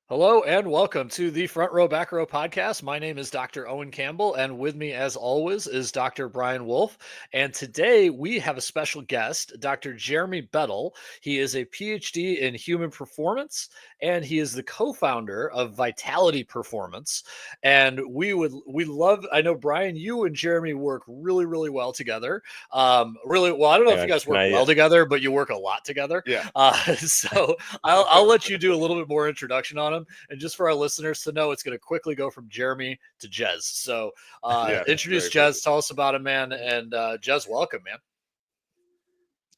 Hello and welcome to the Front Row Back Row podcast. My name is Dr. Owen Campbell, and with me, as always, is Dr. Brian Wolf. And today we have a special guest, Dr. Jeremy Bettle. He is a PhD in human performance, and he is the co-founder of Vitality Performance. And we love. I know Brian, you and Jeremy work really, really well together. Really well. I don't know Hang if you on, guys can work I? well together, but you work a lot together. Yeah. So I'll let you do a little bit more introduction on him. And just for our listeners to know, it's going to quickly go from Jeremy to Jez. So Yeah, introduce very Jez, tell us about him, man. And Jez, welcome, man.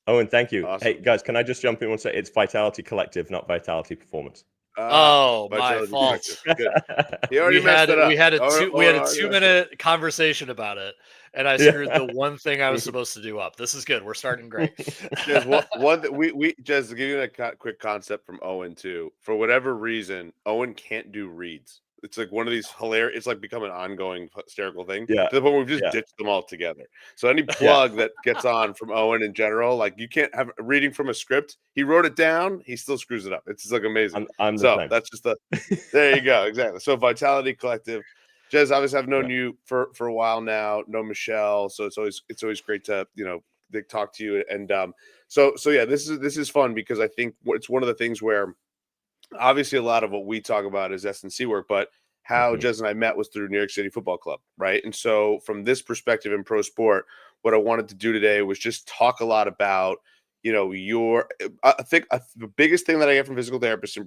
Owen, thank you. awesome. Hey, guys, can I just jump in and say it's Vitality Collective, not Vitality Performance? Oh, my Vitality fault. Collective. Good. He already messed it up. We had a Owen already messed it up. 2-minute conversation about it, and I Yeah. screwed the one thing I was supposed to do up. This is good. We're starting great. Jez, one that we Jez, to give you a quick concept from Owen too. For whatever reason, Owen can't do reads. It's like one of these hilarious. It's like become an ongoing hysterical thing. Yeah. To the point where we've just Yeah. ditched them all together. So any plug that gets on from Owen in general, like you can't have a reading from a script. He wrote it down. He still screws it up. It's just like amazing. I'm the So same. that's just there you go. Exactly. So Vitality Collective. Jez, obviously I've known you for a while now. Know Michelle, so it's always great to talk to you. And so yeah, this is fun because I think it's one of the things where obviously a lot of what we talk about is S&C work, but how Jez and I met was through New York City Football Club, right? And so from this perspective in pro sport, what I wanted to do today was just talk a lot about I think the biggest thing that I get from physical therapists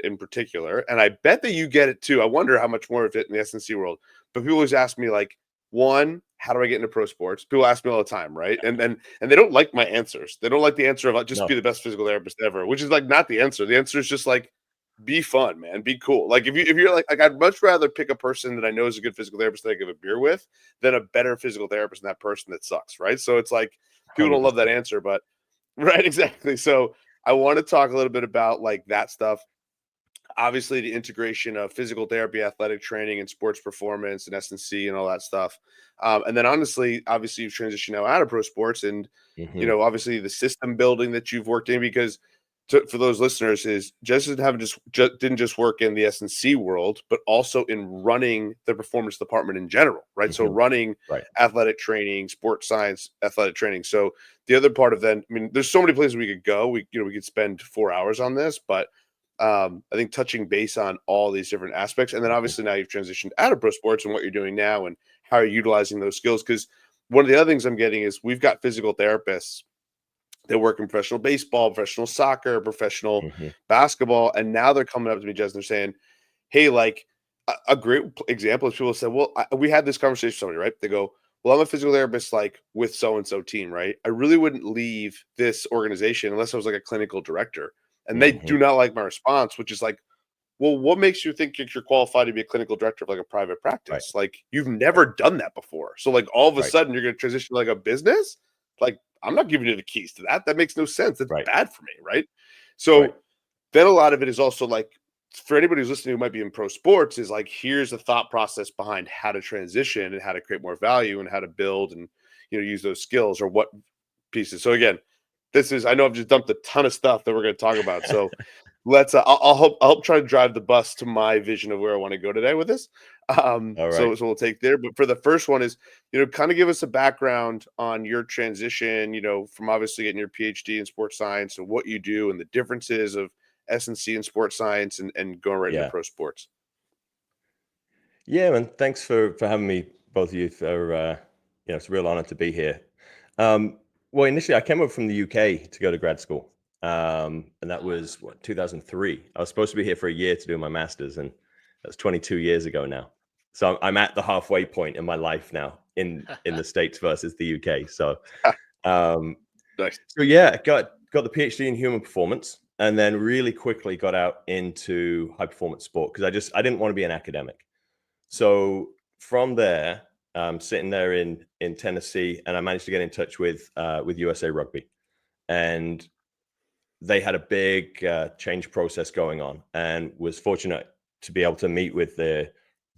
in particular, and I bet that you get it too. I wonder how much more of it in the S&C world, but people always ask me like, one, how do I get into pro sports? People ask me all the time, right? And they don't like my answers. They don't like the answer of just be the best physical therapist ever, which is like not the answer. The answer is just like be fun, man. Be cool. Like if you're like I'd much rather pick a person that I know is a good physical therapist that I give a beer with than a better physical therapist than that person that sucks, right? So it's like people don't love that answer, but right, exactly. So I want to talk a little bit about like that stuff. Obviously, the integration of physical therapy, athletic training, and sports performance, and S&C, and all that stuff. And then, obviously, you've transitioned now out of pro sports, and obviously, the system building that you've worked in. Because for those listeners, is Jess didn't just work in the S&C world, but also in running the performance department in general, right? So running athletic training, sports science, athletic training. So the other part of that, I mean, there's so many places we could go. We could spend 4 hours on this, but I think touching base on all these different aspects. And then obviously now you've transitioned out of pro sports and what you're doing now and how you're utilizing those skills. Because one of the other things I'm getting is we've got physical therapists that work in professional baseball, professional soccer, professional basketball. And now they're coming up to me, Jess, and they're saying, hey, like a great example is people say, well, we had this conversation with somebody, right? They go, well, I'm a physical therapist, like with so-and-so team, right? I really wouldn't leave this organization unless I was like a clinical director. And they do not like my response, which is like, well, what makes you think you're qualified to be a clinical director of like a private practice? Like you've never done that before. So like all of a sudden you're going to transition to like a business. Like I'm not giving you the keys to that. That makes no sense. That's bad for me. Right. So then a lot of it is also like for anybody who's listening who might be in pro sports is like, here's the thought process behind how to transition and how to create more value and how to build and, use those skills or what pieces. So again, I know I've just dumped a ton of stuff that we're going to talk about. So let's, I'll help try to drive the bus to my vision of where I want to go today with this. So we'll take there. But for the first one is, kind of give us a background on your transition, from obviously getting your PhD in sports science and what you do and the differences of S&C in sports science and going right into pro sports. Yeah, man. Thanks for having me, both of you. For it's a real honor to be here. Well, initially, I came over from the UK to go to grad school, and that was 2003. I was supposed to be here for a year to do my master's, and that's 22 years ago now. So I'm at the halfway point in my life now in the States versus the UK. So, Nice. So yeah, got the PhD in human performance, and then really quickly got out into high performance sport because I didn't want to be an academic. So from there, sitting there in Tennessee, and I managed to get in touch with USA Rugby, and they had a big change process going on, and was fortunate to be able to meet with the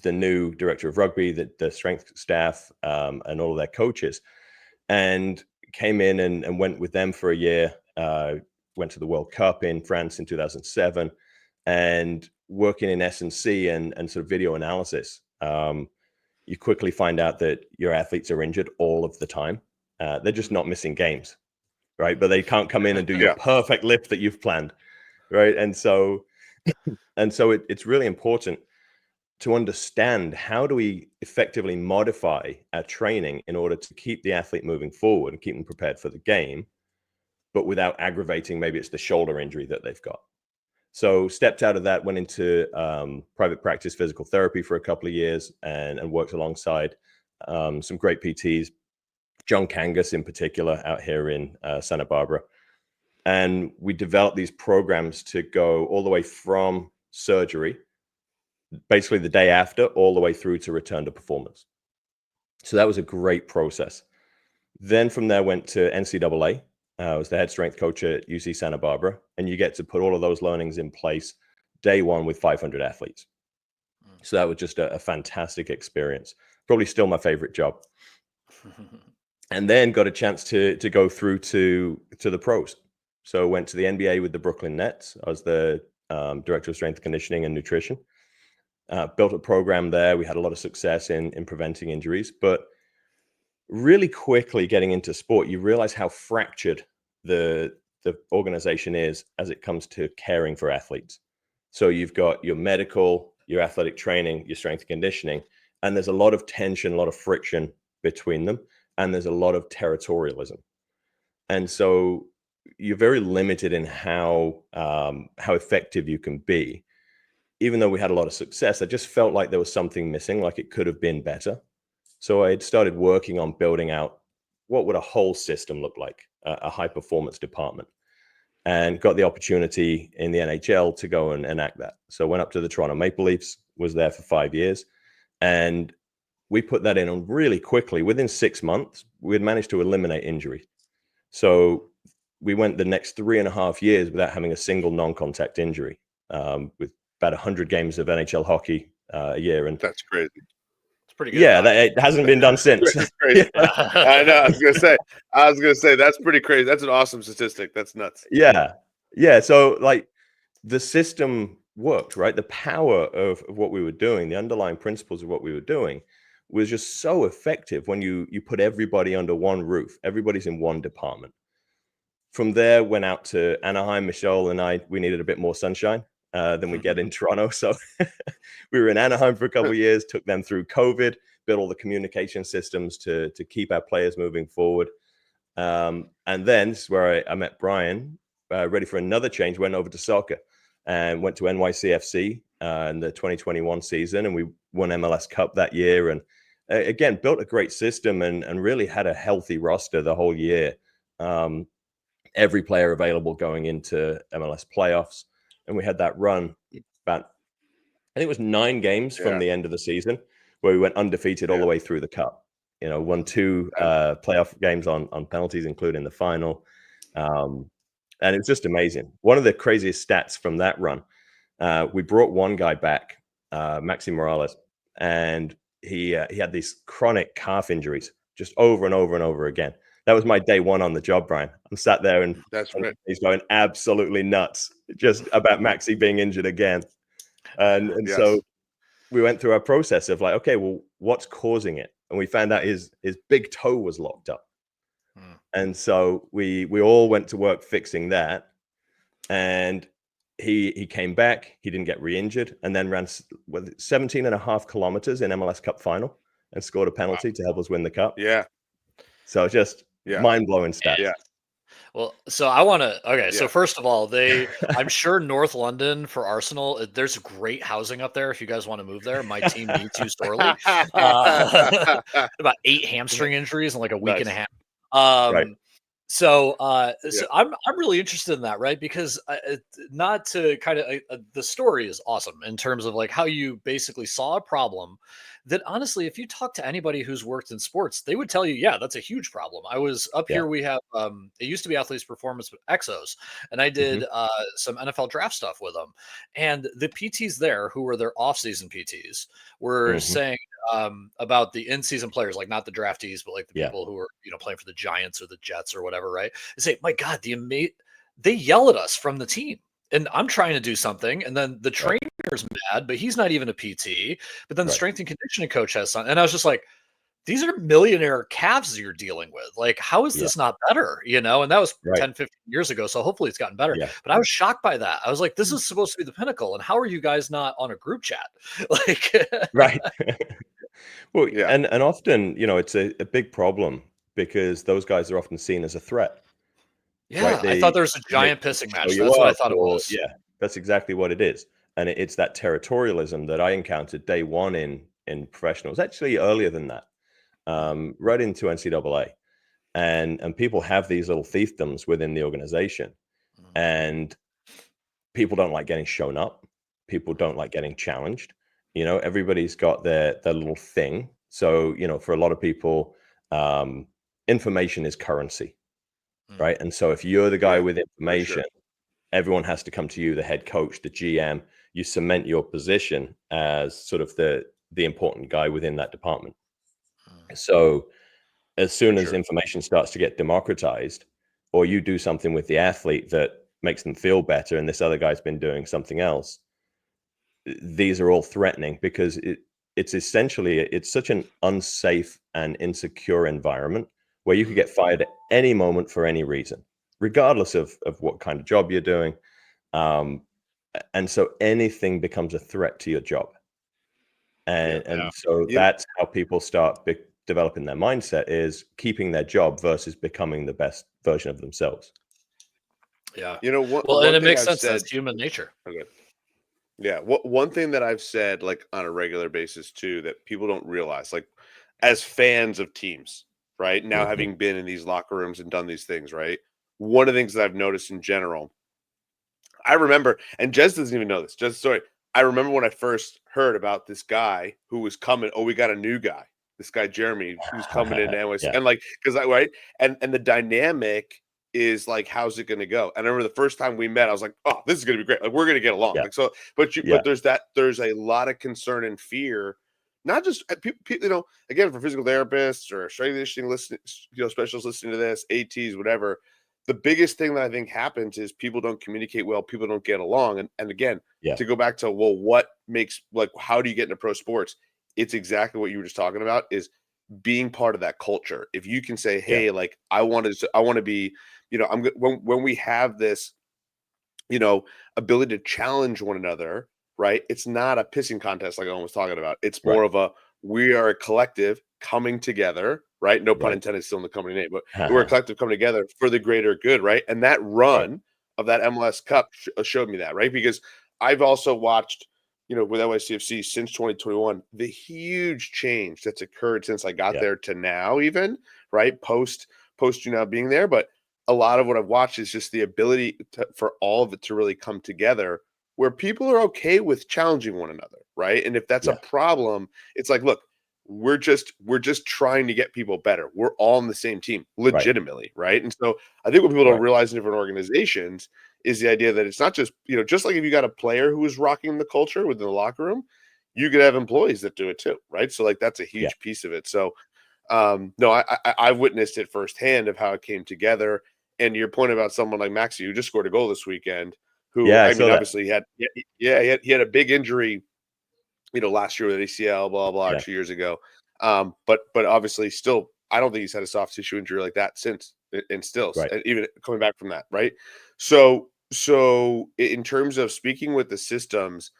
new director of rugby, the strength staff, and all of their coaches, and came in and went with them for a year. Went to the World Cup in France in 2007. And working in S&C and sort of video analysis, you quickly find out that your athletes are injured all of the time. They're just not missing games, right? But they can't come in and do your perfect lift that you've planned, right? And so it's really important to understand, how do we effectively modify our training in order to keep the athlete moving forward and keep them prepared for the game, but without aggravating, maybe it's the shoulder injury that they've got. So stepped out of that, went into private practice physical therapy for a couple of years, and worked alongside some great PTs, John Kangas in particular, out here in Santa Barbara. And we developed these programs to go all the way from surgery, basically the day after, all the way through to return to performance. So that was a great process. Then from there, went to NCAA. I was the head strength coach at UC Santa Barbara, and you get to put all of those learnings in place day one with 500 athletes. So that was just a fantastic experience. Probably still my favorite job. And then got a chance to go through to the pros. So went to the NBA with the Brooklyn Nets. I was the director of strength conditioning and nutrition. Built a program there. We had a lot of success in preventing injuries, but really quickly getting into sport, you realize how fractured the organization is as it comes to caring for athletes. So you've got your medical, your athletic training, your strength and conditioning, and there's a lot of tension, a lot of friction between them, and there's a lot of territorialism. And so you're very limited in how effective you can be. Even though we had a lot of success, I just felt like there was something missing, like it could have been better. So I had started working on building out what would a whole system look like, a high performance department, and got the opportunity in the NHL to go and enact that. So went up to the Toronto Maple Leafs, was there for 5 years, and we put that in, and really quickly, within 6 months, we had managed to eliminate injury. So we went the next 3.5 years without having a single non-contact injury, with about 100 games of NHL hockey a year. And that's crazy. It's pretty good. Yeah, it hasn't been done since. It's crazy. I know. I was gonna say that's pretty crazy. That's an awesome statistic. That's nuts. Yeah. So like the system worked, right? The power of what we were doing, the underlying principles of what we were doing, was just so effective when you put everybody under one roof. Everybody's in one department. From there, went out to Anaheim. Michelle and I, we needed a bit more sunshine than we get in Toronto. So we were in Anaheim for a couple of years, took them through COVID, built all the communication systems to keep our players moving forward. And then this is where I met Brian, ready for another change, went over to soccer and went to NYCFC in the 2021 season. And we won MLS Cup that year. And again, built a great system and really had a healthy roster the whole year. Every player available going into MLS playoffs. And we had that run about, I think it was 9 games from the end of the season, where we went undefeated all the way through the cup. You know, won 2 playoff games on penalties, including the final. And it was just amazing. One of the craziest stats from that run, we brought one guy back, Maxi Morales, and he had these chronic calf injuries just over and over and over again. That was my day one on the job, Brian. I'm sat there and he's going absolutely nuts just about Maxi being injured again. And so we went through our process of like, okay, well, what's causing it? And we found out his big toe was locked up. And so we all went to work fixing that. And he came back, he didn't get re-injured, and then ran 17.5 kilometers in MLS Cup final and scored a penalty to help us win the cup. Yeah. So just mind-blowing stats. Yeah. Well, so I want to, so first of all, I'm sure North London for Arsenal, there's great housing up there if you guys want to move there. My team needs you sorely. About 8 hamstring injuries in like a week and a half. Right. So I'm really interested in that, right? Because not to kind of the story is awesome in terms of like how you basically saw a problem that honestly, if you talk to anybody who's worked in sports, they would tell you, yeah, that's a huge problem. I was up here. We have it used to be Athletes Performance Exos, and I did some NFL draft stuff with them, and the PTs there who were their off-season PTs were saying about the in-season players, like not the draftees, but like the people who are playing for the Giants or the Jets or whatever, right? They say, my God, they yell at us from the team. and I'm trying to do something, and then the Right. trainer's mad, but he's not even a PT. But then the Right. strength and conditioning coach has something, and I was just like, these are millionaire calves you're dealing with. Like, how is Yeah. this not better? And that was Right. 10, 15 years ago. So hopefully it's gotten better. Yeah. But I was shocked by that. I was like, this is supposed to be the pinnacle. And how are you guys not on a group chat? Like, Right. Well, Yeah. and often, it's a big problem because those guys are often seen as a threat, right? yeah, I thought there was a They giant pissing show match. you That's what I up, thought it or was. yeah, that's exactly what it is. And it's that territorialism that I encountered day one in professionals, actually earlier than that, right into NCAA. And people have these little fiefdoms within the organization, Mhm. and people don't like getting shown up. People don't like getting challenged. Everybody's got their little thing. So, for a lot of people, information is currency, Mm. right? And so if you're the guy Yeah, with for information, sure. everyone has to come to you, the head coach, the GM. You cement your position as sort of the important guy within that department. Mm. So as soon For as sure. information starts to get democratized, or you do something with the athlete that makes them feel better, and this other guy's been doing something else, these are all threatening because it's such an unsafe and insecure environment where you could get fired at any moment for any reason, regardless of what kind of job you're doing. And so anything becomes a threat to your job. Yeah. And so You know, that's how people start developing their mindset, is keeping their job versus becoming the best version of themselves. Yeah. one Well, and one it thing makes I've sense. said. That's human nature. Okay. Yeah. One thing that I've said, like on a regular basis too, that people don't realize, like as fans of teams, right? Now Mhm. having been in these locker rooms and done these things, right? One of the things that I've noticed in general, I remember, and Jez doesn't even know this. Jez, sorry. I remember when I first heard about this guy who was coming. Oh, we got a new guy. This guy Jeremy, who's coming in NYC, Yeah. and like, because I right, and the dynamic is like, how's it going to go? And I remember the first time we met, I was like, oh, this is going to be great. Like, we're going to get along. Yeah. Like, so, but Yeah. there's a lot of concern and fear, not just people, again, for physical therapists or strength conditioning listening, specialists listening to this, ATs, whatever. The biggest thing that I think happens is people don't communicate well, people don't get along. And again, Yeah. to go back to, well, what makes, like, how do you get into pro sports? It's exactly what you were just talking about, is being part of that culture. If you can say, Yeah. hey, like, I want to be, when we have this, ability to challenge one another, right? It's not a pissing contest like I was talking about. It's Right. more of a, we are a collective coming together, right? No pun Right. intended, still in the company name, but we're a collective coming together for the greater good, right? And that Right. run of that MLS Cup showed me that, right? Because I've also watched, with NYCFC since 2021, the huge change that's occurred since I got Yeah. there to now, even, right? Post you now being there. But a lot of what I've watched is just the ability for all of it to really come together, where people are okay with challenging one another, right? And if that's a Yeah. problem, it's like, look, we're just trying to get people better. We're all on the same team, Right. legitimately, right? And so I think what people don't Right. realize in different organizations is the idea that it's not just, just like if you got a player who is rocking the culture within the locker room, you could have employees that do it too, right? So like that's a Yeah. huge piece of it. So no, I've witnessed it firsthand of how it came together. And your point about someone like Maxi, who just scored a goal this weekend, who, Yeah, I I mean, saw that. obviously he had a big injury, last year with ACL, blah blah, or Yeah. 2 years ago. But obviously still, I don't think he's had a soft tissue injury like that since, and still, Right. and even coming back from that, right? So in terms of speaking with the systems,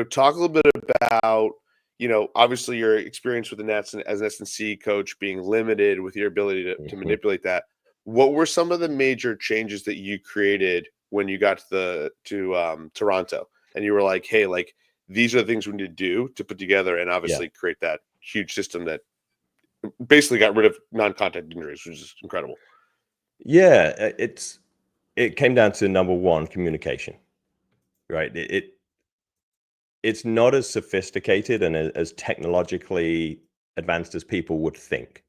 talk a little bit about, obviously your experience with the Nets and as an S&C coach being limited with your ability to Mhm. manipulate that. What were some of the major changes that you created when you got to Toronto, and you were like, hey, like, these are the things we need to do to put together and Yeah. obviously create that huge system that basically got rid of non-contact injuries, which is incredible. Yeah, it came down to number one, communication, right? It's not as sophisticated and as technologically advanced as people would think,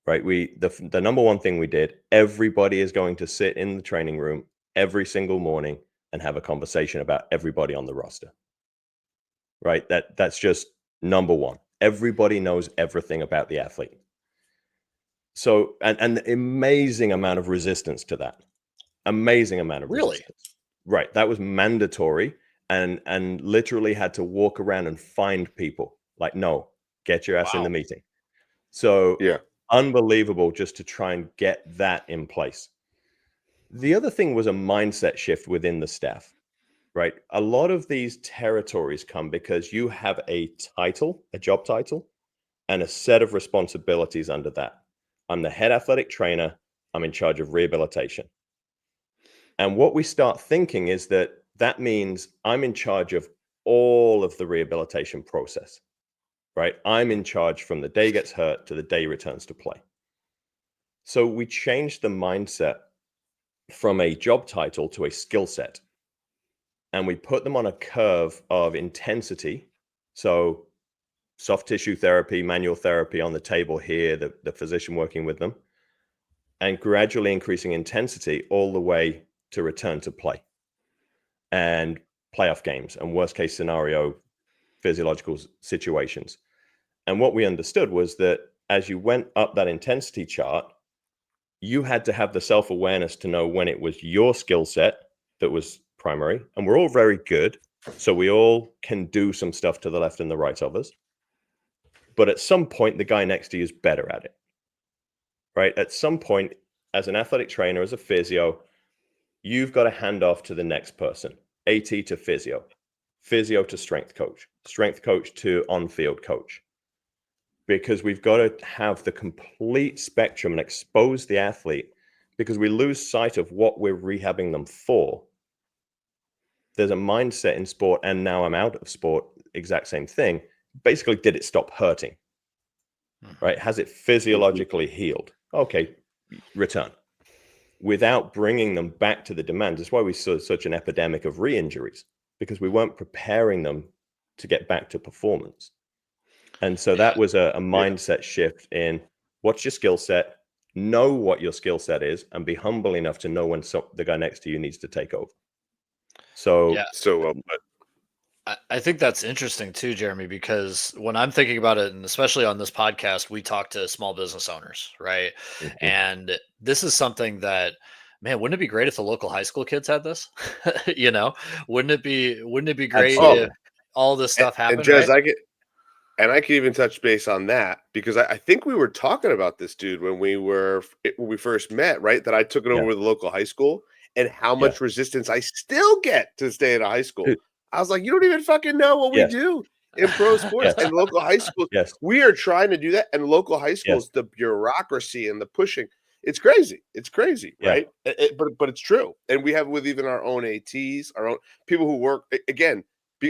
right? The number one thing we did, everybody is going to sit in the training room every single morning and have a conversation about everybody on the roster, right? That's just number one. Everybody knows everything about the athlete. So, and the amazing amount of resistance to that. Amazing amount of Really? resistance. Right. That was mandatory, and literally had to walk around and find people. Like, no, get your ass in the Wow. meeting. So Yeah. unbelievable just to try and get that in place. The other thing was a mindset shift within the staff, right? A lot of these territories come because you have a title, a job title, and a set of responsibilities under that. I'm the head athletic trainer. I'm in charge of rehabilitation. And what we start thinking is that that means I'm in charge of all of the rehabilitation process, right? I'm in charge from the day he gets hurt to the day he returns to play. So we changed the mindset from a job title to a skill set. And we put them on a curve of intensity. So soft tissue therapy, manual therapy on the table here, the physician working with them, and gradually increasing intensity all the way to return to play and playoff games and worst case scenario physiological situations. And what we understood was that as you went up that intensity chart, you had to have the self-awareness to know when it was your skill set that was primary. And we're all very good. So we all can do some stuff to the left and the right of us. But at some point, the guy next to you is better at it, right? At some point, as an athletic trainer, as a physio, you've got to hand off to the next person. AT to physio, physio to strength coach to on-field coach. Because we've got to have the complete spectrum and expose the athlete, because we lose sight of what we're rehabbing them for. There's a mindset in sport, and now I'm out of sport, exact same thing. Basically, did it stop hurting? Right? Has it physiologically healed? Okay, return. Without bringing them back to the demand. That's why we saw such an epidemic of re-injuries, because we weren't preparing them to get back to performance. And so that was a mindset shift in what's your skill set, know what your skill set is, and be humble enough to know when the guy next to you needs to take over. So, Yeah. So well put. I think that's interesting too, Jeremy, because when I'm thinking about it, and especially on this podcast, we talk to small business owners, right? And this is something that, man, wouldn't it be great if the local high school kids had this? Wouldn't it be great Absolutely. if all this stuff And happened, Jez, right? I can even touch base on that because I think we were talking about this dude when we first met, right? That I took it over Yeah. with the local high school and how Yeah. much resistance I still get to stay at a high school. Dude. I was like, you don't even fucking know what we Yes. do in pro sports. Yes. And local high schools, Yes. we are trying to do that. And local high Yes. schools, the bureaucracy and the pushing, it's crazy. It's crazy, Yeah. right? But it's true. And we have with even our own ATs, our own people who work again,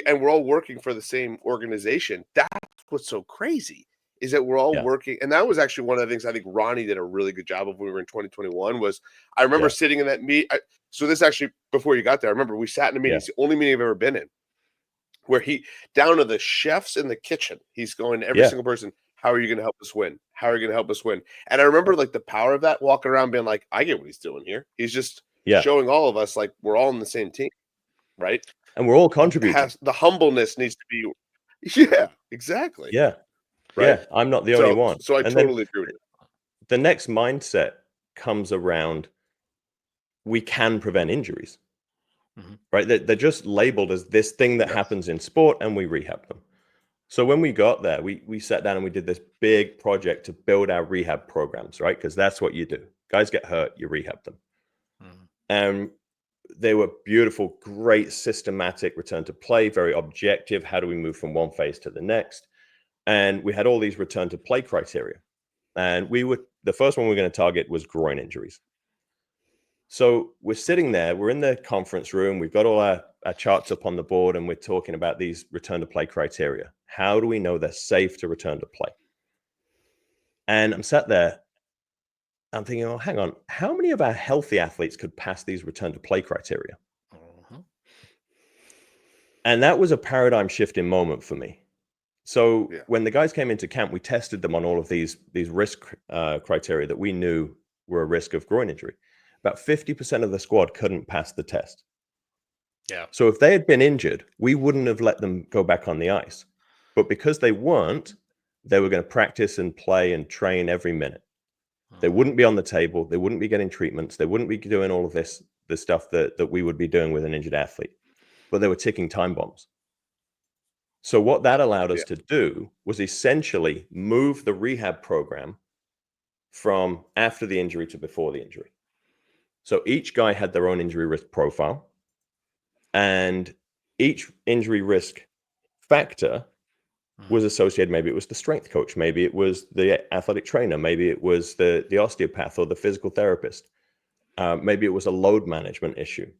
and we're all working for the same organization. That's what's so crazy is that we're all Yeah. working. And that was actually one of the things I think Ronnie did a really good job of when we were in 2021 was I remember Yeah. sitting in that meet. So this actually, before you got there, I remember we sat in a meeting. Yeah. It's the only meeting I've ever been in where he down to the chefs in the kitchen. He's going to every Yeah. single person. How are you going to help us win? How are you going to help us win? And I remember like the power of that walking around being like, I get what he's doing here. He's just Yeah. showing all of us like we're all on the same team. Right. And we're all contributing. The humbleness needs to be. Yeah, exactly. Yeah. Right. Yeah. I'm not the only one. So I And totally agree with you. the next mindset comes around, we can prevent injuries, right? They're just labeled as this thing that happens in sport, and we rehab them. So when we got there, we sat down and we did this big project to build our rehab programs, right? Because that's what you do. Guys get hurt, you rehab them. And they were beautiful, great, systematic return to play, very objective. How do we move from one phase to the next? And we had all these return to play criteria. And the first one we were going to target was groin injuries. So we're sitting there, we're in the conference room, we've got all our charts up on the board, and we're talking about these return to play criteria. How do we know they're safe to return to play? And I'm sat there, I'm thinking, oh, hang on, how many of our healthy athletes could pass these return to play criteria? And that was a paradigm shifting moment for me. So when the guys came into camp, we tested them on all of these risk criteria that we knew were a risk of groin injury. About 50% of the squad couldn't pass the test. Yeah. So if they had been injured, we wouldn't have let them go back on the ice. But because they weren't, they were going to practice and play and train every minute. They wouldn't be on the table. They wouldn't be getting treatments. They wouldn't be doing all of this the stuff that we would be doing with an injured athlete, but they were ticking time bombs. So what that allowed us to do was essentially move the rehab program from after the injury to before the injury. So each guy had their own injury risk profile, and each injury risk factor was associated. Maybe it was the strength coach, maybe it was the athletic trainer, maybe it was the osteopath or the physical therapist, maybe it was a load management issue.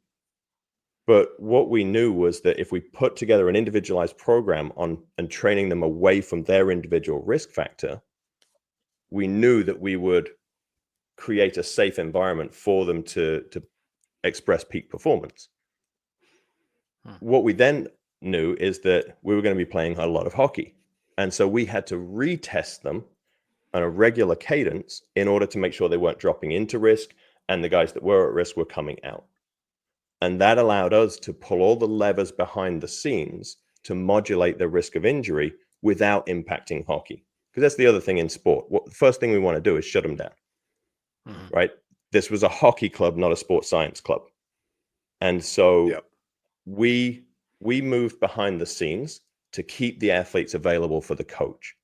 But what we knew was that if we put together an individualized program on and training them away from their individual risk factor, we knew that we would create a safe environment for them to express peak performance. What we then knew is that we were going to be playing a lot of hockey. And so we had to retest them on a regular cadence in order to make sure they weren't dropping into risk and the guys that were at risk were coming out. And that allowed us to pull all the levers behind the scenes to modulate the risk of injury without impacting hockey. Because that's the other thing in sport. The first thing we want to do is shut them down, right? This was a hockey club, not a sports science club. And so we moved behind the scenes to keep the athletes available for the coach.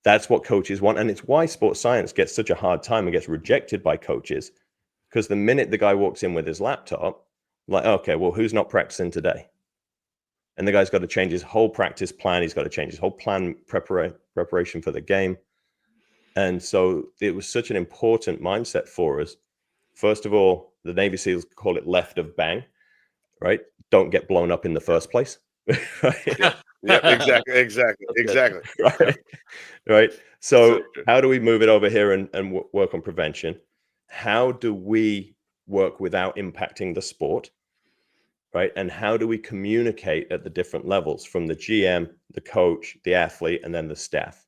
That's what coaches want. And it's why sports science gets such a hard time and gets rejected by coaches. Because the minute the guy walks in with his laptop, like, okay, well, who's not practicing today? And the guy's got to change his whole practice plan. He's got to change his whole plan preparation for the game. And so it was such an important mindset for us. First of all, the Navy SEALs call it left of bang, right? Don't get blown up in the first place. Right? Exactly. Right. Right. So how do we move it over here and work on prevention? How do we work without impacting the sport? Right. And how do we communicate at the different levels from the GM, the coach, the athlete, and then the staff?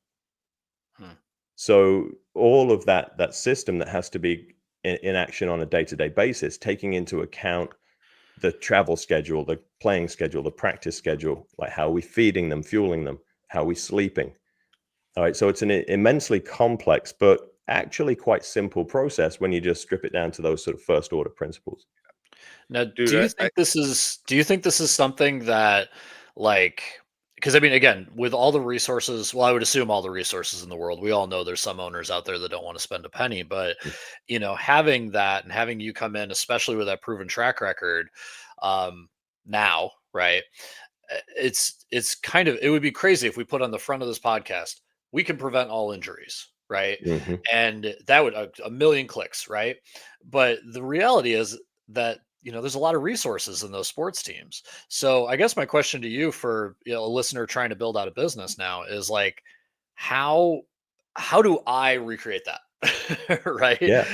So all of that system that has to be in action on a day-to-day basis, taking into account the travel schedule, the playing schedule, the practice schedule, like how are we feeding them, fueling them, how are we sleeping? All right. So it's an immensely complex, but actually quite simple process when you just strip it down to those sort of first order principles. Now, Dude, do you think this is something that, like, because I mean, again, with all the resources, well, I would assume all the resources in the world, we all know there's some owners out there that don't want to spend a penny, but having that and having you come in, especially with that proven track record, now, right? It's kind of, it would be crazy if we put on the front of this podcast, we can prevent all injuries, right? And that would a million clicks, right? But the reality is that there's a lot of resources in those sports teams. So I guess my question to you, for a listener trying to build out a business now, is like, how do I recreate that? Right? Yeah.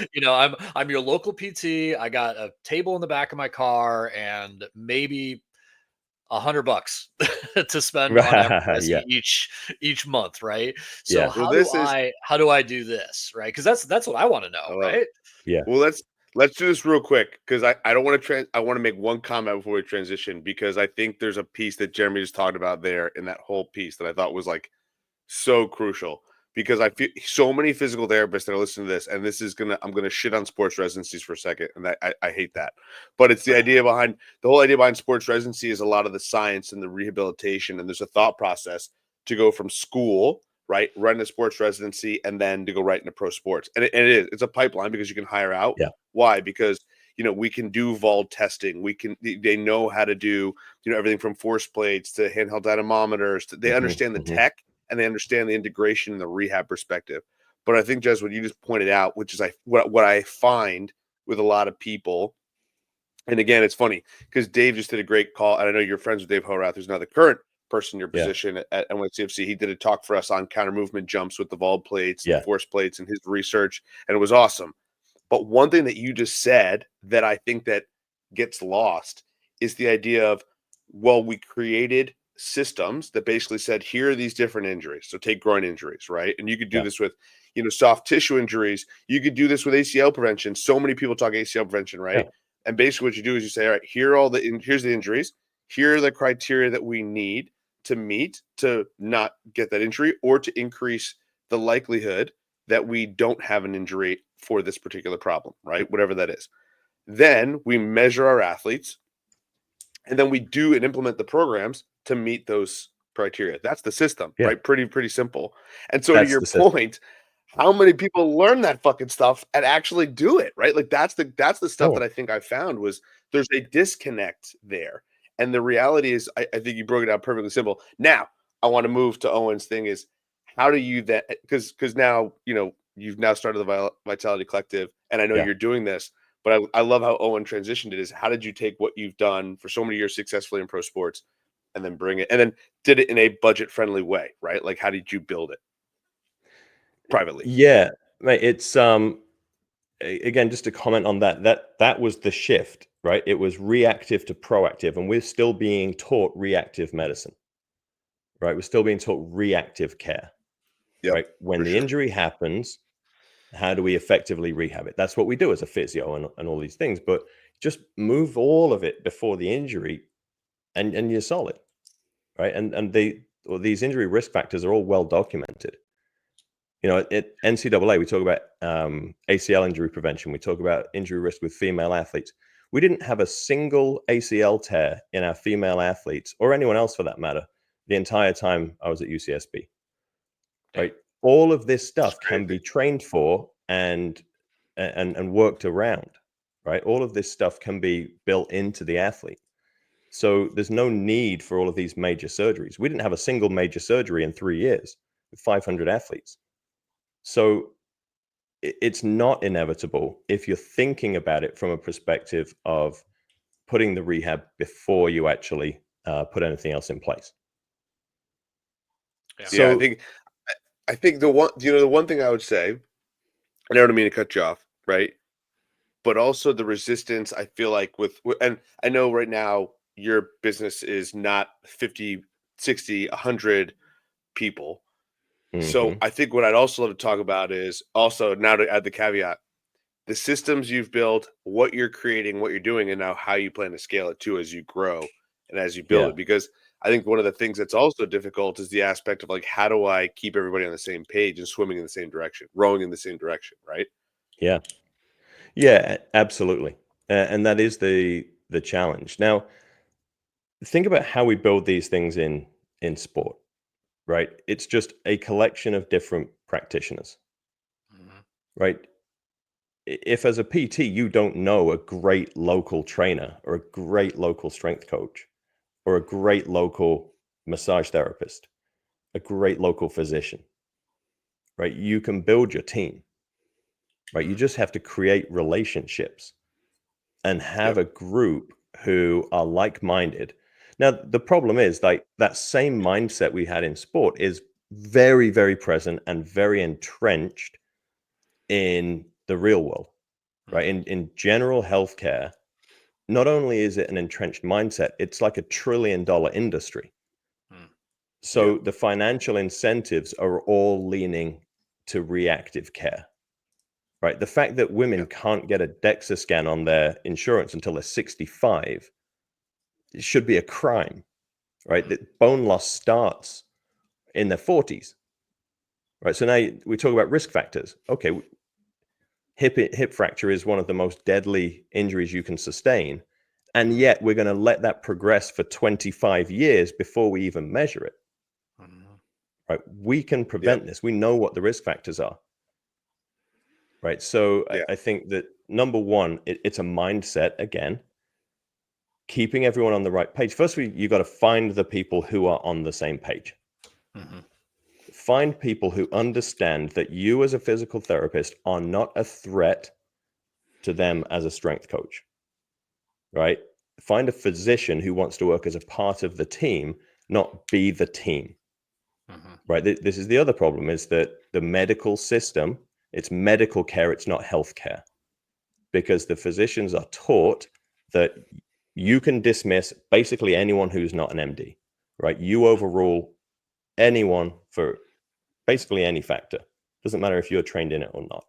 I'm your local PT. I got a table in the back of my car and maybe $100 to spend on advertising Yeah. each month, right? So Yeah. Well, how do I do this, right? Because that's what I want to know, right? Yeah. Well, let's do this real quick, because I don't want to I want to make one comment before we transition, because I think there's a piece that Jeremy just talked about there in that whole piece that I thought was like so crucial, because I feel so many physical therapists that are listening to this, and I'm gonna shit on sports residencies for a second, and I hate that, but it's the whole idea behind sports residency is a lot of the science and the rehabilitation, and there's a thought process to go from school, right, run a sports residency, and then to go right into pro sports, and it's a pipeline, because you can hire out. Yeah. Why? Because we can do VALD testing. They know how to do everything from force plates to handheld dynamometers. They understand the tech, and they understand the integration and the rehab perspective. But I think, Jez, what you just pointed out, which is what I find with a lot of people, and again, it's funny because Dave just did a great call, and I know you're friends with Dave Horath, who's now the current person in your position at NYCFC. He did a talk for us on counter movement jumps with the VALD plates, the force plates, and his research, and it was awesome. But one thing that you just said that I think that gets lost is the idea of, well, we created systems that basically said, here are these different injuries. So take groin injuries, right? And you could do this with, soft tissue injuries. You could do this with ACL prevention. So many people talk ACL prevention, right? Yeah. And basically what you do is you say, all right, here's the injuries. Here are the criteria that we need to meet to not get that injury, or to increase the likelihood that we don't have an injury for this particular problem, right? Whatever that is. Then we measure our athletes, and then we do and implement the programs to meet those criteria. That's the system, Yeah. right? Pretty simple. And so to That's your the system. point, how many people learn that fucking stuff and actually do it, right? Like that's the stuff that I think I found was there's a disconnect there. And the reality is, I think you broke it down perfectly simple. Now, I want to move to Owen's thing is how do you that because now, you've now started the Vitality Collective, and I know Yeah. you're doing this, but I love how Owen transitioned it is how did you take what you've done for so many years successfully in pro sports and then bring it and then did it in a budget friendly way, right? Like how did you build it privately? Yeah, mate, it's again, just to comment on that was the shift, right? It was reactive to proactive, and we're still being taught reactive medicine, right? We're still being taught reactive care, Yep, right? When for the sure. injury happens, how do we effectively rehab it? That's what we do as a physio and all these things, but just move all of it before the injury and you're solid, right? And these injury risk factors are all well documented. At NCAA, we talk about ACL injury prevention. We talk about injury risk with female athletes. We didn't have a single ACL tear in our female athletes, or anyone else for that matter, the entire time I was at UCSB. Right? All of this stuff can be trained for and worked around. Right? All of this stuff can be built into the athlete. So there's no need for all of these major surgeries. We didn't have a single major surgery in 3 years with 500 athletes. So it's not inevitable if you're thinking about it from a perspective of putting the rehab before you actually put anything else in place. Yeah. Yeah, So I think the one thing I would say, I don't mean to cut you off, right? But also the resistance I feel like and I know right now your business is not 50, 60, 100 people. So mhm, I think what I'd also love to talk about is also now to add the caveat, the systems you've built, what you're creating, what you're doing, and now how you plan to scale it too as you grow and as you build yeah, it. Because I think one of the things that's also difficult is the aspect of like, how do I keep everybody on the same page and swimming in the same direction, rowing in the same direction, right? yeah, yeah, absolutely, and that is the challenge. Now, think about how we build these things in sport, right? It's just a collection of different practitioners, Mhm. right? If as a PT you don't know a great local trainer or a great local strength coach or a great local massage therapist, a great local physician, right? You can build your team, right? You just have to create relationships and have Yep. a group who are like-minded. Now, the problem is like that same mindset we had in sport is very, very present and very entrenched in the real world, right? In general healthcare, not only is it an entrenched mindset, it's like $1 trillion industry. Mm. So Yep. the financial incentives are all leaning to reactive care, right? The fact that women Yep. can't get a DEXA scan on their insurance until they're 65 it should be a crime, right? That bone loss starts in their 40s, right? So now we talk about risk factors. Okay, hip fracture is one of the most deadly injuries you can sustain, and yet we're going to let that progress for 25 years before we even measure it. Mhm. Right? We can Yep. prevent this. We know what the risk factors are. Right. So Yeah. I think that number one, it's a mindset again, keeping everyone on the right page. Firstly, you got to find the people who are on the same page. Mhm. Find people who understand that you as a physical therapist are not a threat to them as a strength coach. Right. Find a physician who wants to work as a part of the team, not be the team. Mhm. Right. This is the other problem is that the medical system, it's medical care, it's not health care. Because the physicians are taught that you can dismiss basically anyone who's not an MD, right? You overrule anyone for basically any factor. Doesn't matter if you're trained in it or not.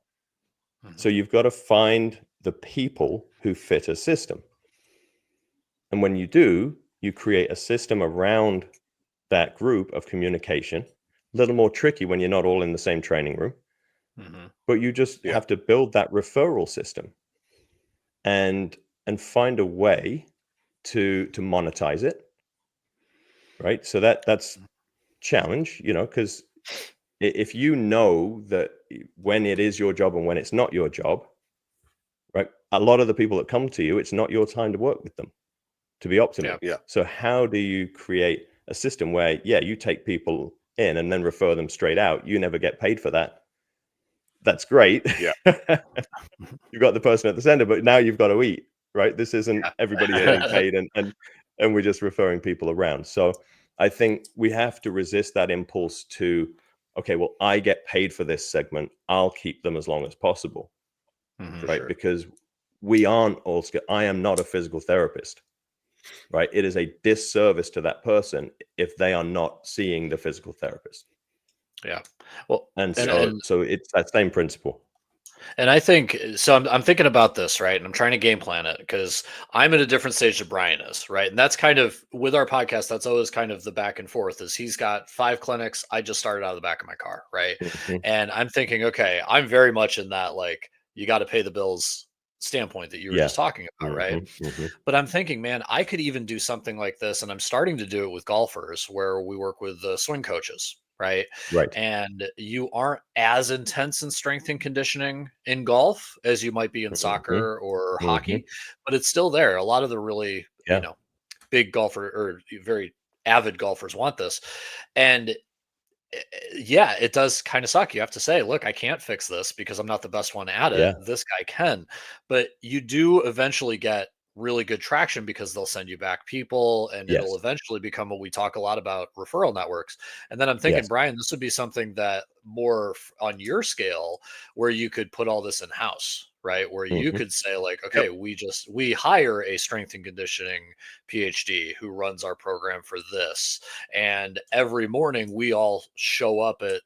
Mhm. So you've got to find the people who fit a system. And when you do, you create a system around that group of communication. A little more tricky when you're not all in the same training room, Mhm. but you just Yeah. have to build that referral system. and find a way to monetize it, right? So that's challenge, because if you know that when it is your job and when it's not your job, right? A lot of the people that come to you, it's not your time to work with them, to be optimal. Yeah. So how do you create a system where, you take people in and then refer them straight out? You never get paid for that. That's great. Yeah. You've got the person at the center, but now you've got to eat, right? This isn't everybody's getting paid and we're just referring people around. So I think we have to resist that impulse to, okay, well, I get paid for this segment, I'll keep them as long as possible, right? Sure. Because we aren't all I am not a physical therapist, right? It is a disservice to that person if they are not seeing the physical therapist. Yeah. Well, And and so it's that same principle. And I think so. I'm thinking about this, right? And I'm trying to game plan it because I'm at a different stage that Brian is, right? And that's kind of with our podcast, that's always kind of the back and forth is he's got 5 clinics. I just started out of the back of my car, right? Mhm. And I'm thinking, okay, I'm very much in that like you got to pay the bills standpoint that you were Yeah. just talking about, right? But I'm thinking, man, I could even do something like this, and I'm starting to do it with golfers where we work with swing coaches, right? Right. And you aren't as intense in strength and conditioning in golf as you might be in soccer or hockey, but it's still there. A lot of the really, Yeah. big golfer or very avid golfers want this. And yeah, it does kind of suck. You have to say, look, I can't fix this because I'm not the best one at it. Yeah. This guy can. But you do eventually get really good traction because they'll send you back people and it'll Yes. eventually become what we talk a lot about referral networks. And then I'm thinking, Yes. Brian, this would be something that more on your scale where you could put all this in house, right? Where you could say, like, okay, we hire a strength and conditioning PhD who runs our program for this. And every morning we all show up at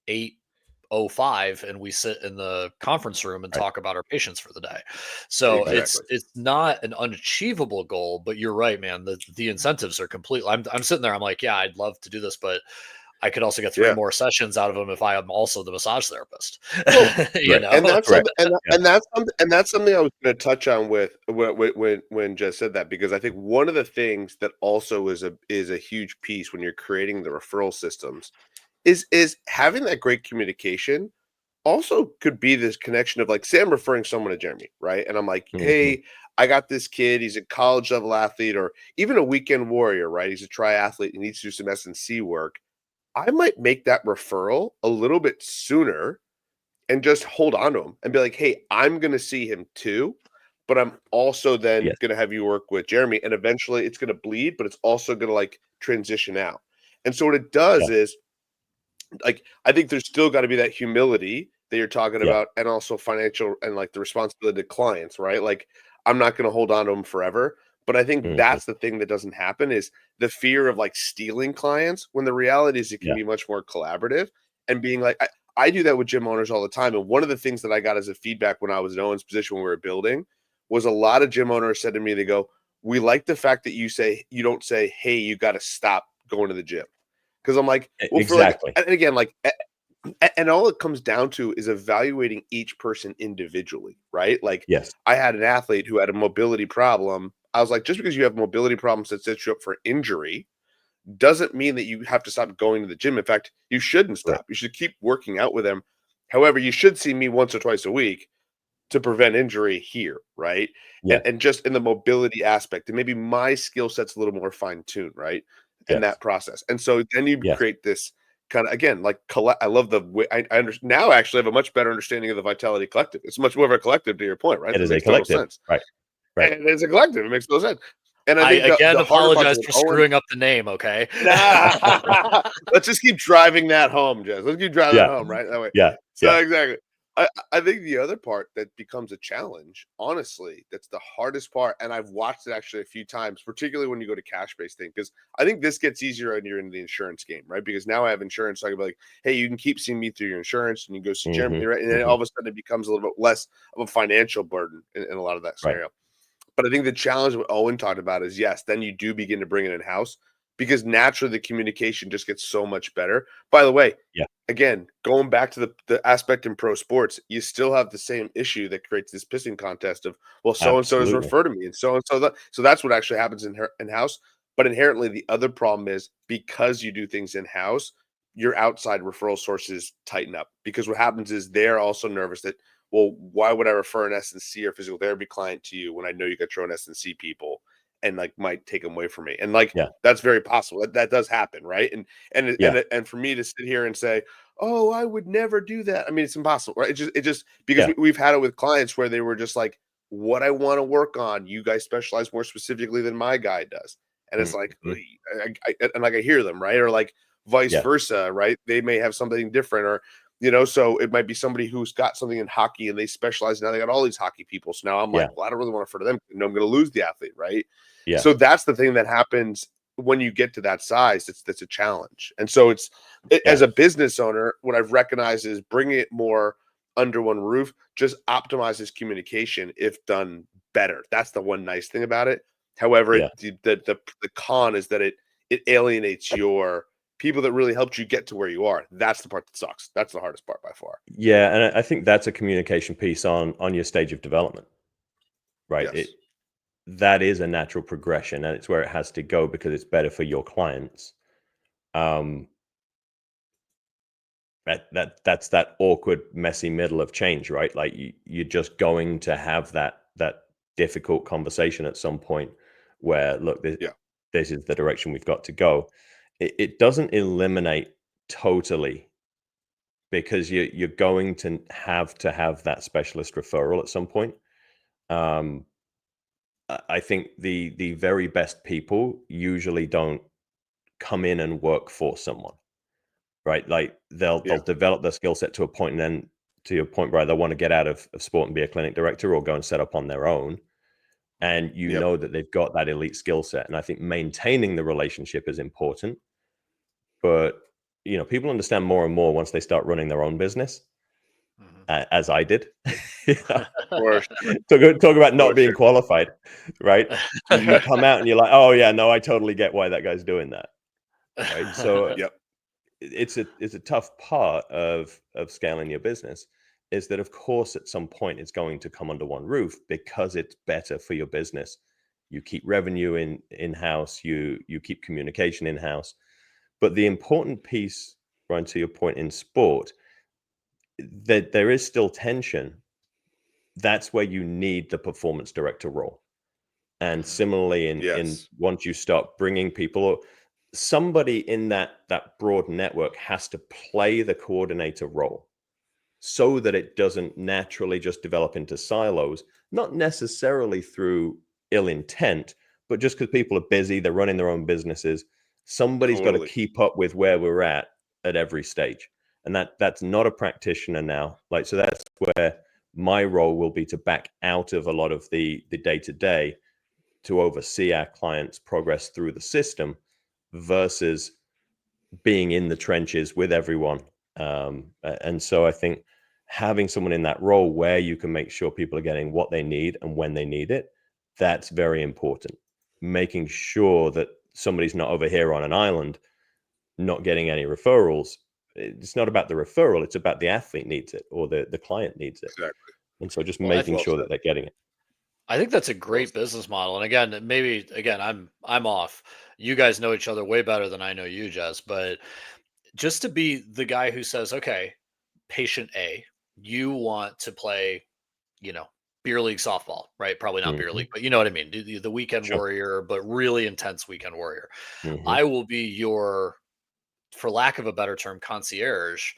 8:05 and we sit in the conference room and Right. talk about our patients for the day. So Exactly. it's not an unachievable goal, but you're right, man. The incentives are completely. I'm sitting there. I'm like, yeah, I'd love to do this, but I could also get 3 Yeah. more sessions out of them if I am also the massage therapist. Well, You Right. know, and that's Correct. something, Yeah. and that's something I was going to touch on with when Jess said that, because I think one of the things that also is a huge piece when you're creating the referral systems is having that great communication. Also could be this connection of like, say I'm referring someone to Jeremy, right? And I'm like, hey, I got this kid, he's a college level athlete or even a weekend warrior, right? He's a triathlete and needs to do some S&C work. I might make that referral a little bit sooner and just hold on to him and be like, hey, I'm going to see him too, but I'm also then Yes. going to have you work with Jeremy. And eventually it's going to bleed, but it's also going to like transition out. And so what it does Yeah. is, like, I think there's still got to be that humility that you're talking Yeah. about, and also financial and like the responsibility to clients, right? Like, I'm not going to hold on to them forever. But I think that's the thing that doesn't happen is the fear of like stealing clients, when the reality is it can Yeah. be much more collaborative and being like, I do that with gym owners all the time. And one of the things that I got as a feedback when I was in Owen's position when we were building was a lot of gym owners said to me, they go, we like the fact that you don't say, hey, you got to stop going to the gym. Because I'm like, well, for like, Exactly. and again, like, and all it comes down to is evaluating each person individually, right? Like, Yes. I had an athlete who had a mobility problem. I was like, just because you have mobility problems that set you up for injury doesn't mean that you have to stop going to the gym. In fact, you shouldn't stop. Right. You should keep working out with them. However, you should see me once or twice a week to prevent injury here, right? Yeah. And just in the mobility aspect, and maybe my skill set's a little more fine-tuned, right? In Yes. that process. And so then you Yes. create this kind of, again, like I love the way I understand now. Actually, have a much better understanding of the Vitality Collective. It's much more of a collective, to your point, right? It That is a makes total collective. sense. Right. Right. And it's a collective. It makes total sense. And I I think again the harder part apologize with for Owen, screwing up the name. Okay. let's just keep driving that home, Jess. Let's keep driving Yeah. that home, right? That way. Yeah. So Yeah. exactly. I think the other part that becomes a challenge, honestly, that's the hardest part, and I've watched it actually a few times, particularly when you go to cash-based thing, because I think this gets easier when you're in the insurance game, right? Because now I have insurance, so I can be like, hey, you can keep seeing me through your insurance, and you go see Jeremy, right? And then all of a sudden it becomes a little bit less of a financial burden in a lot of that Right. scenario. But I think the challenge what Owen talked about is, yes, then you do begin to bring it in-house. because naturally the communication just gets so much better. By the way, Yeah. again, going back to the aspect in pro sports, you still have the same issue that creates this pissing contest of, well, so and so has Absolutely. referred to me, and so that. So that's what actually happens in house. But inherently, the other problem is because you do things in house, your outside referral sources tighten up, because what happens is they're also nervous that, well, why would I refer an S&C or physical therapy client to you when I know you got your own S&C people and like might take them away from me? And like Yeah. that's very possible. That does happen, right? Yeah. And for me to sit here and say, oh, I would never do that. I mean, it's impossible, right? It just because Yeah. we've had it with clients where they were just like, what I want to work on, you guys specialize more specifically than my guy does. And it's like, Mhm. and like I hear them, right? Or like vice Yeah. versa, right? They may have something different, or so it might be somebody who's got something in hockey and they specialize. Now they got all these hockey people. So now I'm Yeah. like, well, I don't really want to refer to them. No, I'm going to lose the athlete, right? Yeah. So that's the thing that happens when you get to that size. That's a challenge. And so as Yeah. a business owner, what I've recognized is bringing it more under one roof just optimizes communication if done better. That's the one nice thing about it. However, Yeah. the con is that it alienates your people that really helped you get to where you are. That's the part that sucks. That's the hardest part by far. Yeah. And I think that's a communication piece on your stage of development, right? Yes. That is a natural progression, and it's where it has to go because it's better for your clients. Um, that's that awkward, messy middle of change, right? Like you're just going to have that difficult conversation at some point where, look, Yeah. this is the direction we've got to go. It doesn't eliminate totally, because you're going to have that specialist referral at some point. Um, I think the very best people usually don't come in and work for someone, right? Like they'll Yeah. develop their skill set to a point, and then to your point, Brian, they'll want to get out of sport and be a clinic director or go and set up on their own. And you Yep. know that they've got that elite skill set. And I think maintaining the relationship is important. But people understand more and more once they start running their own business, Mhm. as I did. Yeah. For Talk about not for being sure. qualified, right? You come out and you're like, oh yeah, no, I totally get why that guy's doing that, right? So Yep. it's a tough part of scaling your business, is that of course at some point it's going to come under one roof because it's better for your business. You keep revenue in-house, you keep communication in-house. But the important piece, Brian, to your point, in sport, that there is still tension. That's where you need the performance director role. And Mhm. similarly, in Yes. once you start bringing people, or somebody in that broad network has to play the coordinator role, so that it doesn't naturally just develop into silos, not necessarily through ill intent, but just because people are busy, they're running their own businesses. Somebody's got to Totally. keep up with where we're at every stage. And that's not a practitioner now. Like, so that's where my role will be, to back out of a lot of the day-to-day, to oversee our clients' progress through the system versus being in the trenches with everyone. And so I think having someone in that role where you can make sure people are getting what they need and when they need it, that's very important. Making sure that somebody's not over here on an island, not getting any referrals. It's not about the referral, it's about the athlete needs it, or the client needs it. Exactly. And so just Well, I making Well sure said. that they're getting it. I think that's a Well great said. business model. And again, maybe again, I'm off. You guys know each other way better than I know you, Jess. But just to be the guy who says, okay, patient A, you want to play, you know, beer league softball, right? Probably not beer Hmm. league, but you know what I mean. The weekend Sure. warrior, but really intense weekend warrior. Hmm. I will be your, for lack of a better term, concierge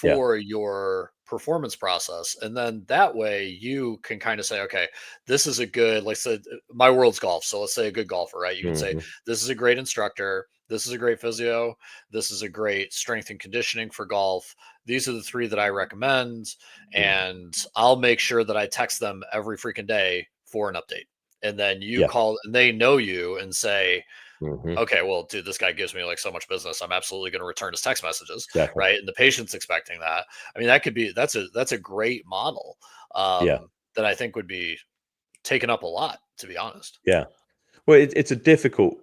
Yeah. for your performance process. And then that way you can kind of say, okay, this is a good, like, say, my world's golf. So let's say a good golfer, right? You can say, Hmm. this is a great instructor. This is a great physio. This is a great strength and conditioning for golf. These are the three that I recommend. And I'll make sure that I text them every freaking day for an update. And then you Yeah. call and they know you and say, Hmm. okay, well, dude, this guy gives me like so much business. I'm absolutely going to return his text messages, Exactly. right? And the patient's expecting that. I mean, that's a great model Yeah. that I think would be taken up a lot, to be honest. Yeah. Well, it's a difficult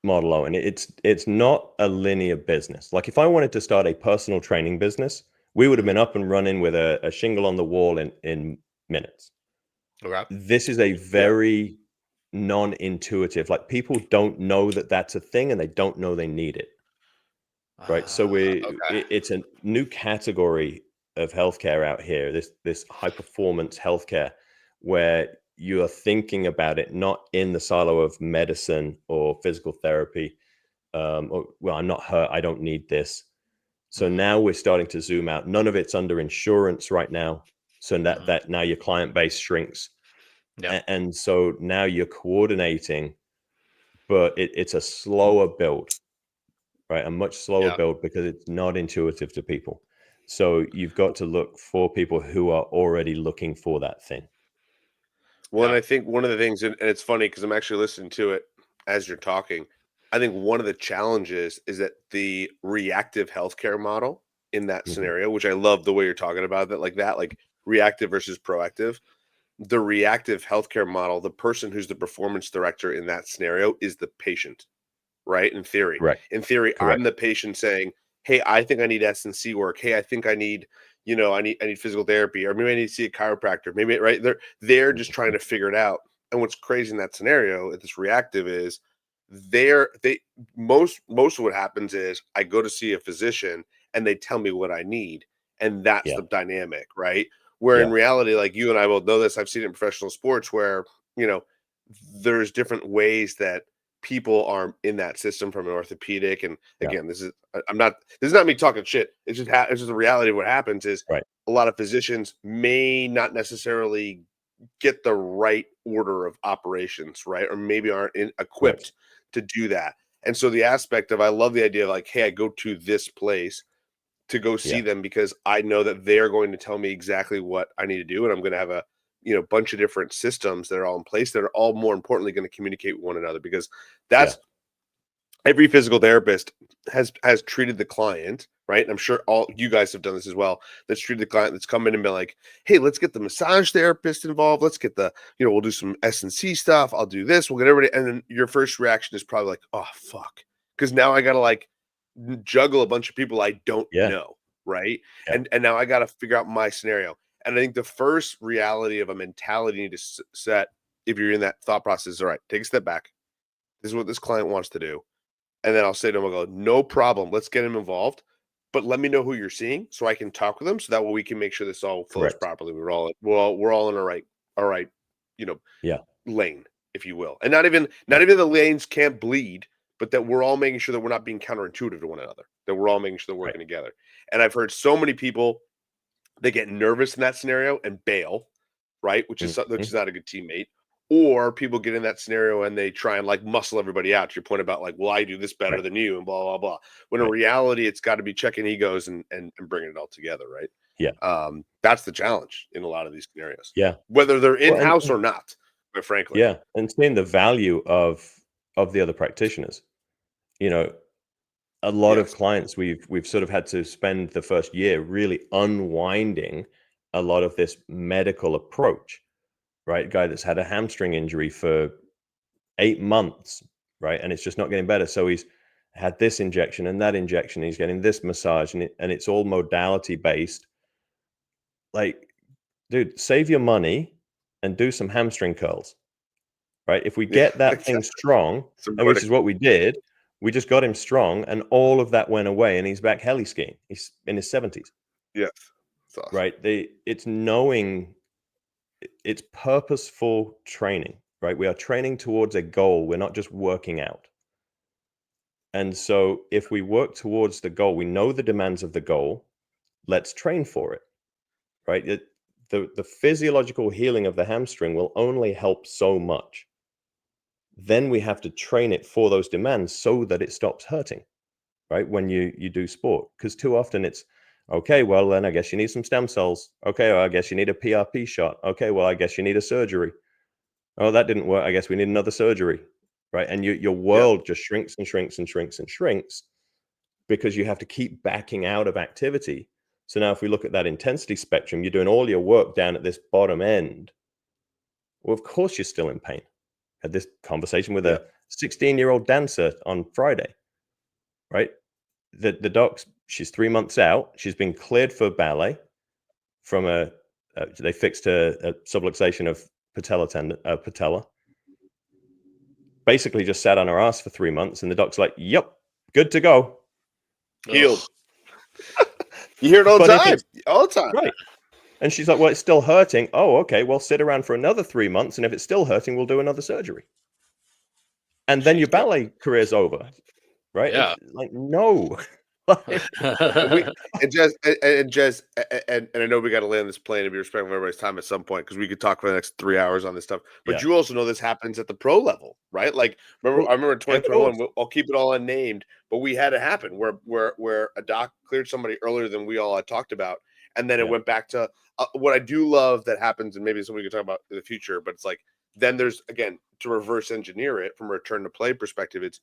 model, Owen. It's not a linear business. Like if I wanted to start a personal training business, we would have been up and running with a shingle on the wall in minutes. Okay. This is a very non-intuitive, like people don't know that that's a thing and they don't know they need it. Right. So Okay. it's a new category of healthcare out here, this high performance healthcare, where you are thinking about it not in the silo of medicine or physical therapy. Or, well, I'm not hurt, I don't need this. So now we're starting to zoom out. None of it's under insurance right now. So that now your client base shrinks. Yeah. And so now you're coordinating, but it's a slower build. Right, a much slower Yeah. build because it's not intuitive to people. So you've got to look for people who are already looking for that thing. Well, and Yeah. I think one of the things, and it's funny because I'm actually listening to it as you're talking. I think one of the challenges is that the reactive healthcare model in that Mhm. scenario, which I love the way you're talking about that, like reactive versus proactive. The reactive healthcare model, the person who's the performance director in that scenario is the patient, right? In theory. Correct. In theory, I'm Correct. the patient saying, "Hey, I think I need S&C work. Hey, I think I need, I need physical therapy, or maybe I need to see a chiropractor." Maybe right. They're just trying to figure it out. And what's crazy in that scenario, at this reactive, is they most of what happens is I go to see a physician and they tell me what I need, and that's Yeah. the dynamic, right? Where in Yeah. reality, like you and I both know this, I've seen it in professional sports where you know there's different ways that people are in that system from an orthopedic. And Yeah. again, this is not me talking shit. It's just the reality of what happens is Right. a lot of physicians may not necessarily get the right order of operations, right? Or maybe aren't Correct. equipped to do that. And so the aspect of I love the idea of like, hey, I go to this place to go see Yeah. them because I know that they're going to tell me exactly what I need to do, and I'm going to have a bunch of different systems that are all in place that are all more importantly going to communicate with one another because Yeah. that's every physical therapist has treated the client, right? And I'm sure all you guys have done this as well. That's treated the client that's come in and been like, "Hey, let's get the massage therapist involved. Let's get we'll do some S&C stuff. I'll do this. We'll get everybody." And then your first reaction is probably like, "Oh, fuck," because now I got to like juggle a bunch of people I don't Yeah. know, right? Yeah. And now I got to figure out my scenario. And I think the first reality of a mentality you need to set if you're in that thought process is all right. Take a step back. This is what this client wants to do, and then I'll say to him, I'll go, "No problem. Let's get him involved. But let me know who you're seeing so I can talk with them so that way we can make sure this all flows Correct. properly. We're all in a right, you know, Yeah. lane, if you will. And not even the lanes can't bleed, but that we're all making sure that we're not being counterintuitive to one another, that we're all making sure they're Right. working together. And I've heard so many people they get nervous in that scenario and bail, right? Which Mhm. is not a good teammate. Or people get in that scenario and they try and like muscle everybody out. To your point about like, well, I do this better Right. than you, and blah blah blah. When in Right. reality, it's got to be checking egos and bringing it all together, right? Yeah. That's the challenge in a lot of these scenarios, Yeah. whether they're in Well, house or not. Quite frankly, yeah, and seeing the value of the other practitioners. You know, a lot of yes, clients we've sort of had to spend the first year really unwinding a lot of this medical approach, right? Guy that's had a hamstring injury for 8 months, right? And it's just not getting better. So he's had this injection and that injection. He's getting this massage, and it's all modality based. Like, dude, save your money and do some hamstring curls, right? If we yeah, get that thing exactly. strong, Some and which is vertical, what we did, we just got him strong, and all of that went away, and he's back heli skiing. He's in his 70s, yes, it's awesome. right? It's knowing, it's purposeful training, right? We are training towards a goal. We're not just working out. And so if we work towards the goal, we know the demands of the goal, let's train for it, right? The physiological healing of the hamstring will only help so much. Then we have to train it for those demands so that it stops hurting, right? When you do sport, because too often it's okay. Well, then I guess you need some stem cells. Okay, well, I guess you need a PRP shot. Okay, well, I guess you need a surgery. Oh, that didn't work. I guess we need another surgery, right? And your Yep. world just shrinks and shrinks and shrinks and shrinks because you have to keep backing out of activity. So now, if we look at that intensity spectrum, you're doing all your work down at this bottom end. Well, of course, you're still in pain. Had this conversation with Yeah. a 16-year-old dancer on Friday, right? The docs, she's 3 months out. She's been cleared for ballet from they fixed a subluxation of patella. Basically just sat on her ass for 3 months, and the doc's like, yep, good to go. Healed. You hear it all the time. All the time. Right. And she's like, well, it's still hurting. Oh, okay. Well, sit around for another 3 months, and if it's still hurting, we'll do another surgery. And then your ballet career's over, right? Yeah. It's like, no. and Jez, and I know we got to land this plane and be respectful of everybody's time at some point, because we could talk for the next 3 hours on this stuff. But you also know this happens at the pro level, right? Like, I remember in 2021, I'll keep it all unnamed, but we had it happen where a doc cleared somebody earlier than we all had talked about, and then it went back to what I do love that happens, and maybe something we can talk about in the future. But it's like, then there's, again, to reverse engineer it from a return to play perspective, it's,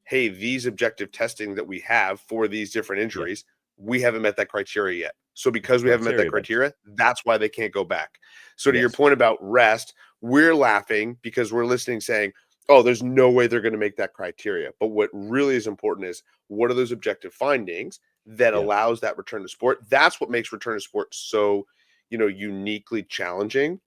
hey, these objective testing that we have for these different injuries, we haven't met that criteria yet. So because we haven't met that criteria, that's why they can't go back. So to your point about rest, we're laughing because we're listening saying, oh, there's no way they're going to make that criteria. But what really is important is, what are those objective findings that allows that return to sport? That's what makes return to sport so, uniquely challenging.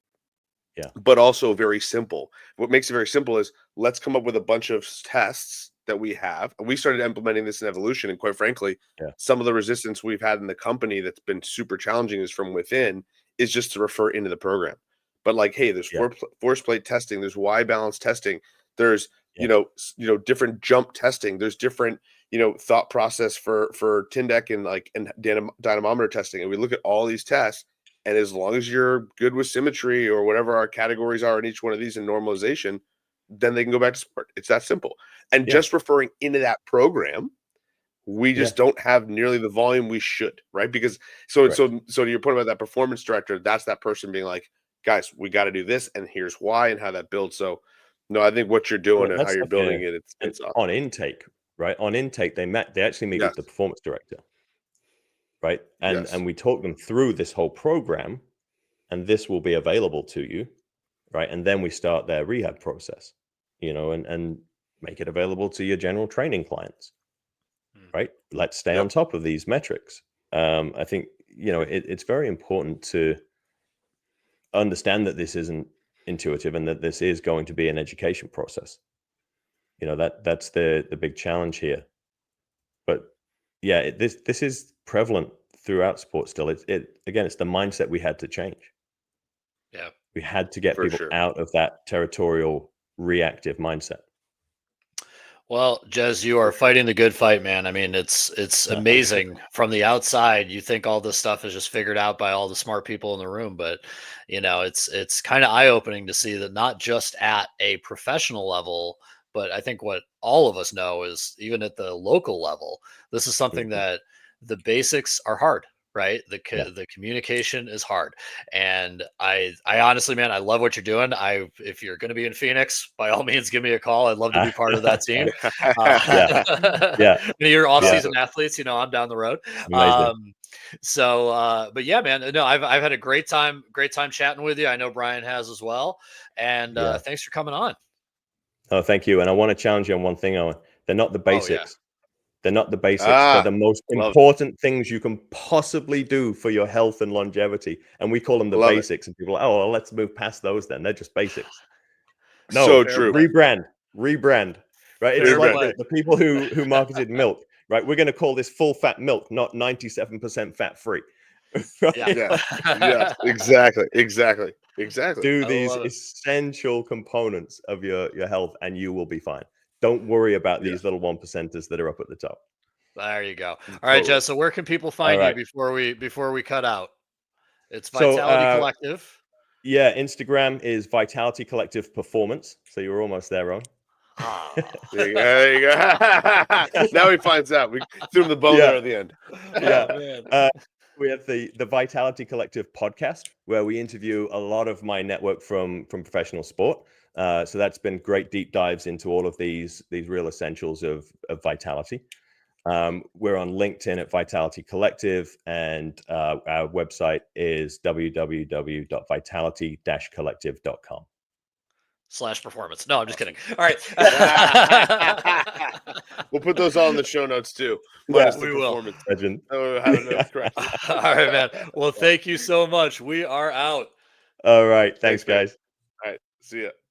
But also very simple. What makes it very simple is, let's come up with a bunch of tests that we have. And we started implementing this in Evolution. And quite frankly, some of the resistance we've had in the company that's been super challenging is from within, is just to refer into the program. But like, hey, there's force plate testing, there's Y balance testing, there's different jump testing, there's different thought process for Tyndek and dynamometer testing. And we look at all these tests, and as long as you're good with symmetry or whatever our categories are in each one of these in normalization, then they can go back to sport. It's that simple. And just referring into that program, we just don't have nearly the volume we should, right? Because so to your point about that performance director, that's that person being like, guys, we got to do this, and here's why, and how that builds. So no, I think what you're doing and how you're building it's awesome. On intake, right? On intake, they actually meet with the performance director, right? And we talk them through this whole program, and this will be available to you, right? And then we start their rehab process, and make it available to your general training clients, right? Let's stay on top of these metrics. I think, it's very important to understand that this isn't intuitive, and that this is going to be an education process. That's the big challenge here. But this is prevalent throughout sports still. It's the mindset we had to change. Yeah. We had to get people out of that territorial reactive mindset. Well, Jez, you are fighting the good fight, man. I mean, it's amazing from the outside. You think all this stuff is just figured out by all the smart people in the room, but it's kind of eye-opening to see that not just at a professional level, but I think what all of us know is, even at the local level, this is something that the basics are hard. Right. The communication is hard. And I honestly, man, I love what you're doing. If you're going to be in Phoenix, by all means, give me a call. I'd love to be part of that team. You're off-season athletes, I'm down the road. But yeah, man, no, I've had a great time chatting with you. I know Brian has as well. And thanks for coming on. Oh, thank you. And I want to challenge you on one thing, Owen. They're not the basics. They're not the basics. They're the most important things you can possibly do for your health and longevity. And we call them the basics. And people are like, oh, well, let's move past those then. They're just basics. No, so true. Rebrand. Right? It's like the people who marketed milk, right? We're going to call this full fat milk, not 97% fat free. Right? Yeah, exactly. Do these essential components of your health, and you will be fine. Don't worry about these little 1%ers that are up at the top. There you go. All right, Jess. So where can people find you before we cut out? It's Vitality Collective. Yeah, Instagram is Vitality Collective Performance. So you're almost there, Ron. Oh. There you go. Now he finds out. We threw him the bone there at the end. We have the Vitality Collective podcast, where we interview a lot of my network from professional sport. So that's been great deep dives into all of these real essentials of vitality. We're on LinkedIn at Vitality Collective, and our website is www.vitality-collective.com. /performance. No, I'm just kidding. All right. We'll put those all in the show notes too. Yeah, Minus the we will. performance. Legend. Oh, how to know correctly. All right, man. Well, thank you so much. We are out. All right. Thanks, man. guys. All right. See ya.